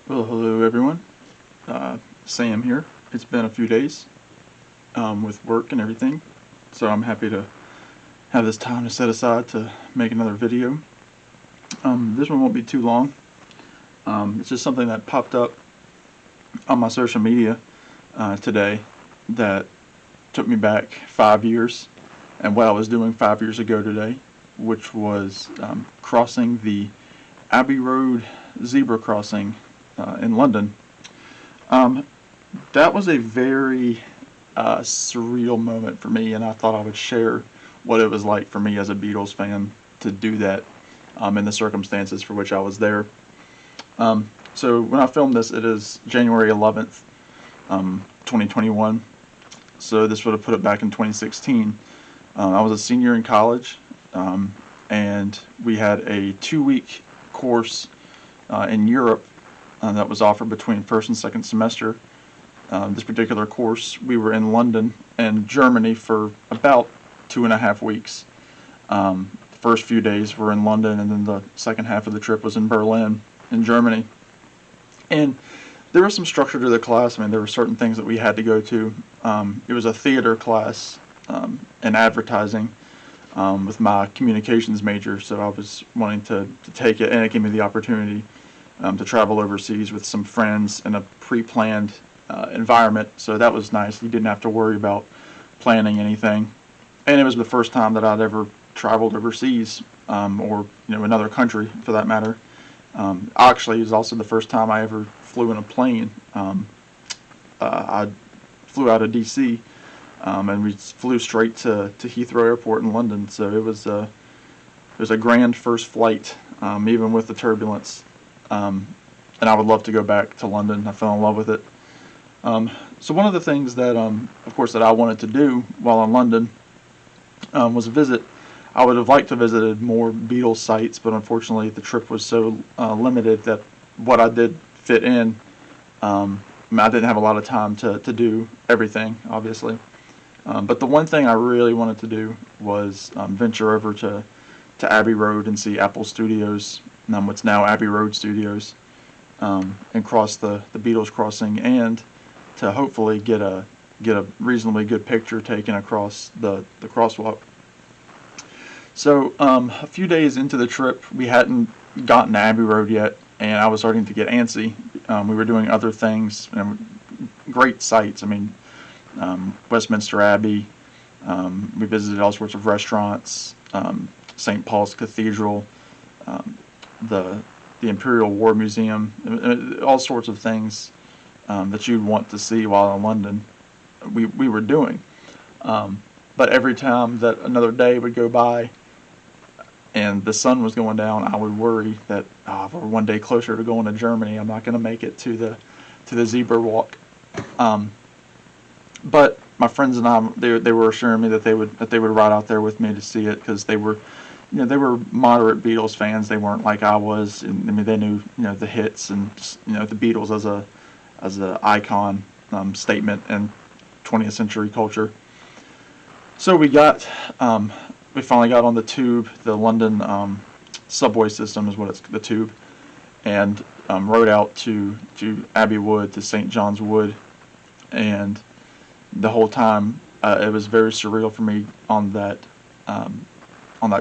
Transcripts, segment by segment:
Well, hello everyone. Sam here. It's been a few days with work and everything, so I'm happy to have this time to set aside to make another video. This one won't be too long. It's just something that popped up on my social media today that took me back 5 years and what I was doing 5 years ago today, which was crossing the Abbey Road zebra crossing in London. Um, that was a very surreal moment for me, and I thought I would share what it was like for me as a Beatles fan to do that in the circumstances for which I was there. So when I filmed this, it is January 11th, 2021. So this would have put it back in 2016. I was a senior in college, and we had a 2-week course in Europe that was offered between first and second semester. This particular course, we were in London and Germany for about 2.5 weeks. The first few days were in London, and then the second half of the trip was in Berlin, in Germany. And there was some structure to the class. I mean, there were certain things that we had to go to. It was a theater class in advertising with my communications major, so I was wanting to take it, and it gave me the opportunity to travel overseas with some friends in a pre-planned environment. So that was nice. You didn't have to worry about planning anything, and it was the first time that I'd ever traveled overseas, or another country for that matter. Actually, it was also the first time I ever flew in a plane. I flew out of D.C. And we flew straight to Heathrow Airport in London. So it was a grand first flight, even with the turbulence. And I would love to go back to London. I fell in love with it. So one of the things that, of course, that I wanted to do while in London was visit. I would have liked to visit more Beatles sites, but unfortunately the trip was so limited that what I did fit in. I didn't have a lot of time to do everything, obviously. But the one thing I really wanted to do was venture over to Abbey Road and see Apple Studios, what's now Abbey Road Studios, and cross the Beatles crossing, and to hopefully get a reasonably good picture taken across the crosswalk. So a few days into the trip, we hadn't gotten to Abbey Road yet, and I was starting to get antsy. We were doing other things, great sights. I mean, Westminster Abbey. We visited all sorts of restaurants, St. Paul's Cathedral, the Imperial War Museum, all sorts of things that you'd want to see while in London. We were doing, but every time that another day would go by and the sun was going down, I would worry that if we're one day closer to going to Germany, I'm not going to make it to the zebra walk. But my friends and I, they were assuring me that they would ride out there with me to see it, because they were moderate Beatles fans. They weren't like I was. And, I mean, they knew the hits and the Beatles as a icon statement in 20th century culture. So we finally got on the tube. The London subway system is what it's the tube, and rode out to Abbey Wood, to St. John's Wood, and the whole time it was very surreal for me on that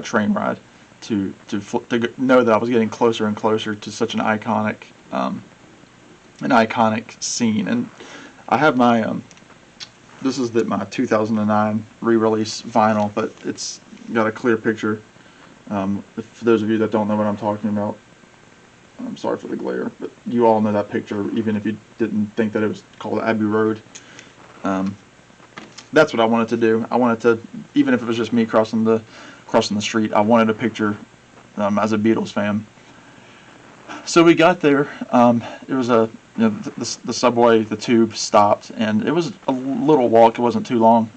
train ride to know that I was getting closer and closer to such an iconic scene. And I have my this is my 2009 re-release vinyl, but it's got a clear picture. For those of you that don't know what I'm talking about, I'm sorry for the glare, but you all know that picture, even if you didn't think that it was called Abbey Road. That's what I wanted to do. I wanted to, even if it was just me crossing the street, I wanted a picture as a Beatles fan. So we got there. It was the subway, the tube stopped, and it was a little walk. It wasn't too long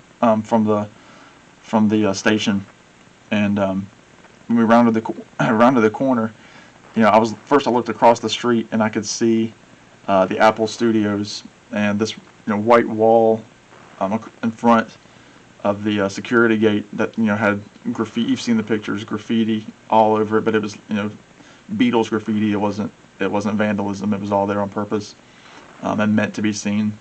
from the station. And when we rounded the corner, I looked across the street, and I could see the Apple Studios, and this white wall in front of the security gate that had graffiti. You've seen the pictures, graffiti all over it, but it was Beatles graffiti. It wasn't vandalism. It was all there on purpose, and meant to be seen.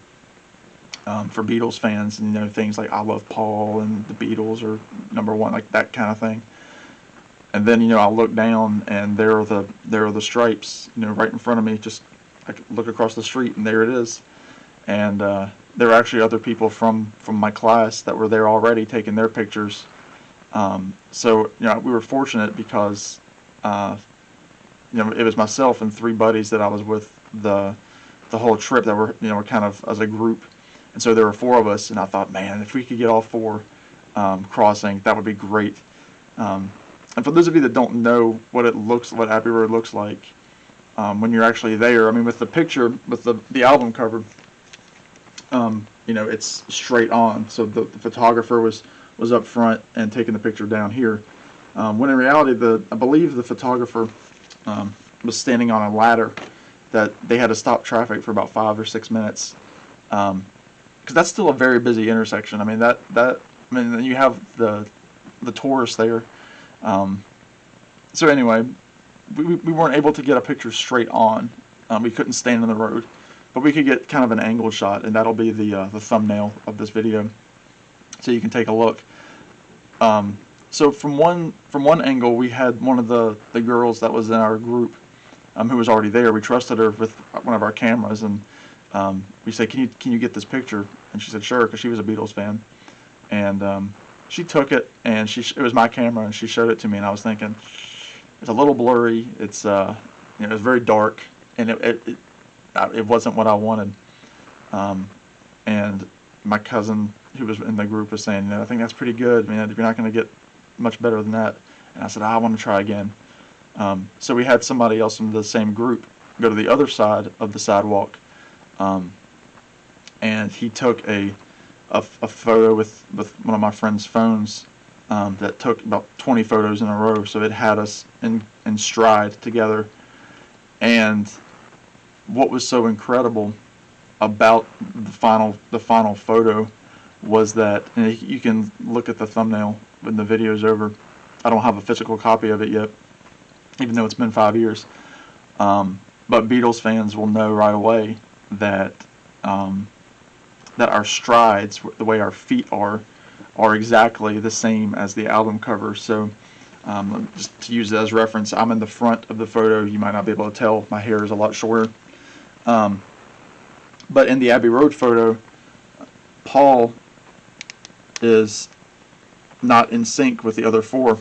For Beatles fans, and things like "I Love Paul" and the Beatles are #1, like that kind of thing. And then I look down, and there are the stripes, right in front of me. Just I could look across the street, and there it is. And there were actually other people from my class that were there already taking their pictures. So we were fortunate because it was myself and 3 buddies that I was with the whole trip, that were kind of as a group. And so there were 4 of us, and I thought, man, if we could get all 4 crossing, that would be great. And for those of you that don't know what Abbey Road looks like when you're actually there, I mean, with the picture, with the album cover, it's straight on. So the photographer was up front and taking the picture down here. When in reality, I believe the photographer was standing on a ladder that they had to stop traffic for about 5 or 6 minutes. Because that's still a very busy intersection. I mean, you have the tourists there. So anyway, we weren't able to get a picture straight on. We couldn't stand in the road, but we could get kind of an angled shot, and that'll be the thumbnail of this video, so you can take a look. So from one angle, we had one of the girls that was in our group, who was already there. We trusted her with one of our cameras, and we said, "Can you get this picture?" And she said, "Sure," because she was a Beatles fan. And she took it, and it was my camera, and she showed it to me, and I was thinking, it's a little blurry. It's it was very dark, and it wasn't what I wanted. And my cousin, who was in the group, was saying, "I think that's pretty good. I mean, you're not going to get much better than that." And I said, "I want to try again." So we had somebody else from the same group go to the other side of the sidewalk, and he took a photo with one of my friend's phones that took about 20 photos in a row. So it had us in stride together. And what was so incredible about the final photo was that, and you can look at the thumbnail when the video's over. I don't have a physical copy of it yet, even though it's been 5 years. But Beatles fans will know right away that that our strides, the way our feet are exactly the same as the album cover. So just to use it as reference, I'm in the front of the photo. You might not be able to tell. My hair is a lot shorter. But in the Abbey Road photo, Paul is not in sync with the other 4.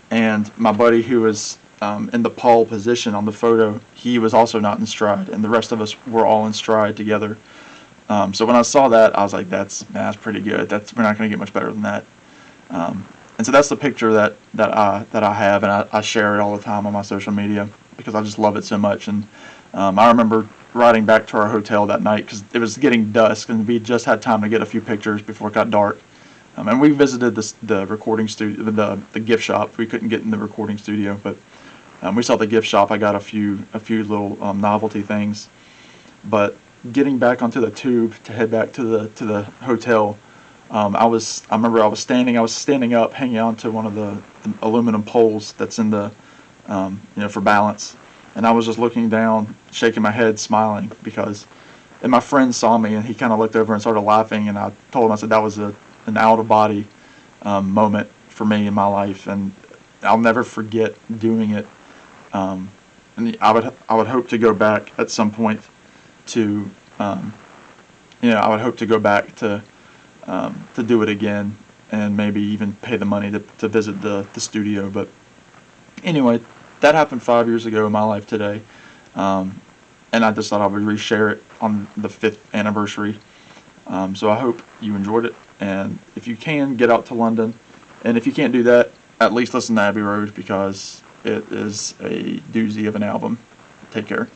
And my buddy, who was in the Paul position on the photo, he was also not in stride. And the rest of us were all in stride together. So when I saw that, I was like, that's pretty good. We're not going to get much better than that. And so that's the picture that I have, and I share it all the time on my social media because I just love it so much. And I remember riding back to our hotel that night because it was getting dusk, and we just had time to get a few pictures before it got dark. And we visited the recording studio, the gift shop. We couldn't get in the recording studio, but we saw the gift shop. I got a few little novelty things, but getting back onto the tube to head back to the hotel, I remember I was standing up, hanging on to one of the aluminum poles that's in the for balance, and I was just looking down, shaking my head, smiling and my friend saw me, and he kind of looked over and started laughing, and I told him, I said that was an out of body moment for me in my life, and I'll never forget doing it. And I would hope to go back at some point to I would hope to go back to do it again, and maybe even pay the money to visit the studio. But anyway, that happened 5 years ago in my life today, and I just thought I would reshare it on the 5th anniversary. So I hope you enjoyed it, and if you can, get out to London, and if you can't do that, at least listen to Abbey Road, because it is a doozy of an album. Take care.